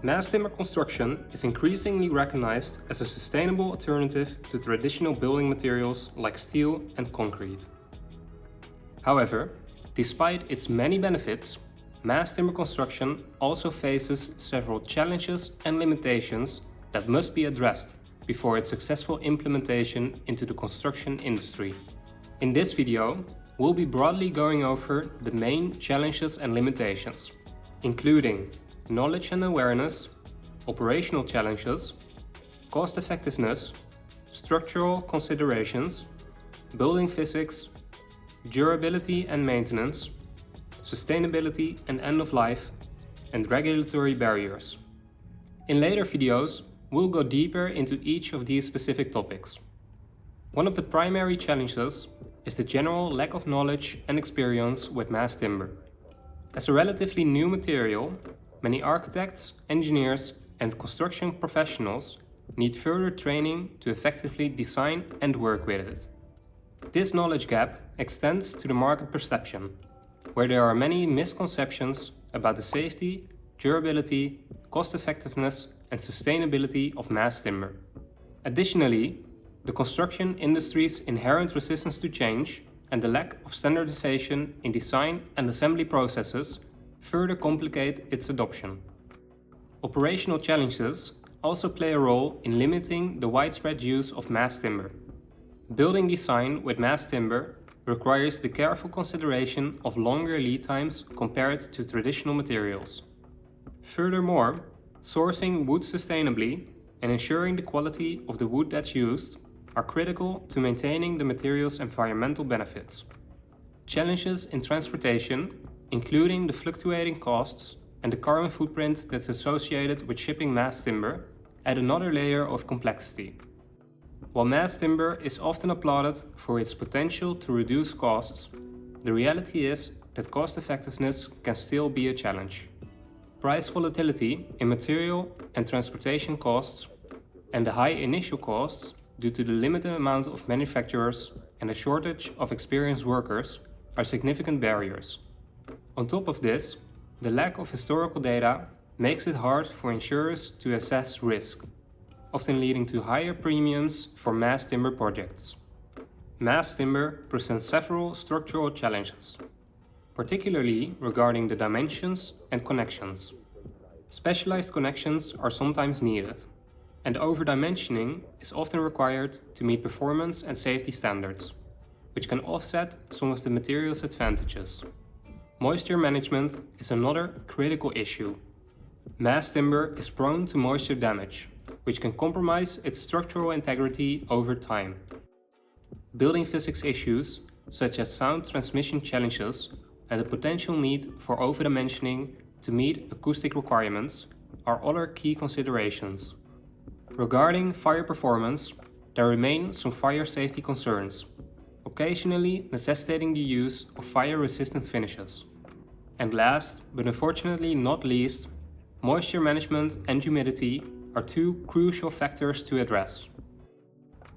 Mass timber construction is increasingly recognized as a sustainable alternative to traditional building materials like steel and concrete. However, despite its many benefits, mass timber construction also faces several challenges and limitations that must be addressed before its successful implementation into the construction industry. In this video, we'll be broadly going over the main challenges and limitations, including knowledge and awareness, operational challenges, cost effectiveness, structural considerations, building physics, durability and maintenance, sustainability and end of life, and regulatory barriers. In later videos, we'll go deeper into each of these specific topics. One of the primary challenges is the general lack of knowledge and experience with mass timber. As a relatively new material, many architects, engineers, and construction professionals need further training to effectively design and work with it. This knowledge gap extends to the market perception, where there are many misconceptions about the safety, durability, cost-effectiveness, and sustainability of mass timber. Additionally, the construction industry's inherent resistance to change and the lack of standardization in design and assembly processes further complicate its adoption. Operational challenges also play a role in limiting the widespread use of mass timber. Building design with mass timber requires the careful consideration of longer lead times compared to traditional materials. Furthermore, sourcing wood sustainably and ensuring the quality of the wood that's used are critical to maintaining the material's environmental benefits. Challenges in transportation, including the fluctuating costs and the carbon footprint that's associated with shipping mass timber, add another layer of complexity. While mass timber is often applauded for its potential to reduce costs, the reality is that cost effectiveness can still be a challenge. Price volatility in material and transportation costs and the high initial costs due to the limited amount of manufacturers and a shortage of experienced workers are significant barriers. On top of this, the lack of historical data makes it hard for insurers to assess risk, often leading to higher premiums for mass timber projects. Mass timber presents several structural challenges, particularly regarding the dimensions and connections. Specialized connections are sometimes needed, and overdimensioning is often required to meet performance and safety standards, which can offset some of the material's advantages. Moisture management is another critical issue. Mass timber is prone to moisture damage, which can compromise its structural integrity over time. Building physics issues, such as sound transmission challenges and the potential need for overdimensioning to meet acoustic requirements, are other key considerations. Regarding fire performance, there remain some fire safety concerns, occasionally necessitating the use of fire-resistant finishes. And last, but unfortunately not least, moisture management and humidity are two crucial factors to address.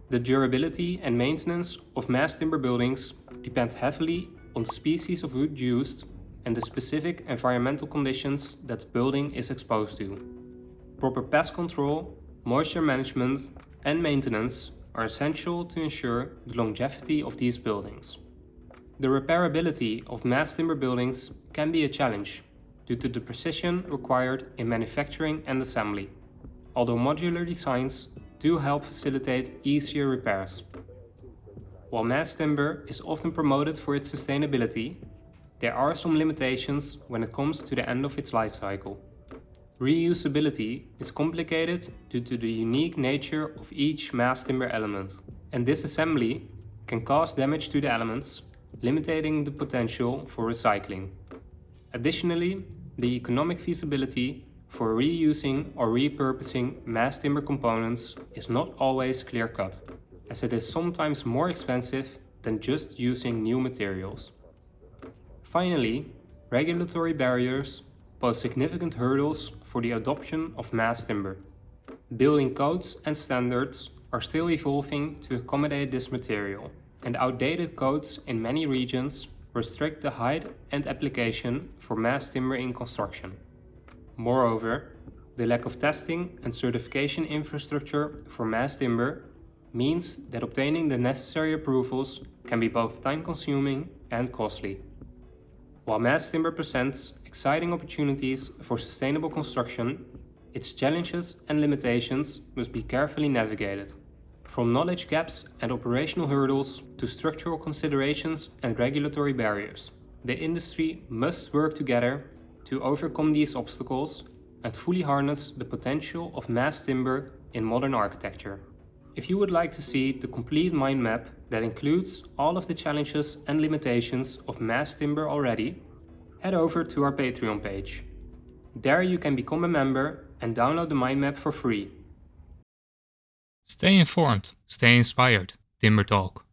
The durability and maintenance of mass timber buildings depend heavily on the species of wood used and the specific environmental conditions that the building is exposed to. Proper pest control, moisture management, and maintenance are essential to ensure the longevity of these buildings. The repairability of mass timber buildings can be a challenge due to the precision required in manufacturing and assembly, although modular designs do help facilitate easier repairs. While mass timber is often promoted for its sustainability, there are some limitations when it comes to the end of its life cycle. Reusability is complicated due to the unique nature of each mass timber element, and disassembly can cause damage to the elements, limiting the potential for recycling. Additionally, the economic feasibility for reusing or repurposing mass timber components is not always clear-cut, as it is sometimes more expensive than just using new materials. Finally, regulatory barriers pose significant hurdles for the adoption of mass timber. Building codes and standards are still evolving to accommodate this material, and outdated codes in many regions restrict the height and application for mass timber in construction. Moreover, the lack of testing and certification infrastructure for mass timber means that obtaining the necessary approvals can be both time-consuming and costly. While mass timber presents exciting opportunities for sustainable construction, its challenges and limitations must be carefully navigated. From knowledge gaps and operational hurdles to structural considerations and regulatory barriers, the industry must work together to overcome these obstacles and fully harness the potential of mass timber in modern architecture. If you would like to see the complete mind map that includes all of the challenges and limitations of mass timber already, head over to our Patreon page. There you can become a member and download the mind map for free. Stay informed, stay inspired. TimberTalk.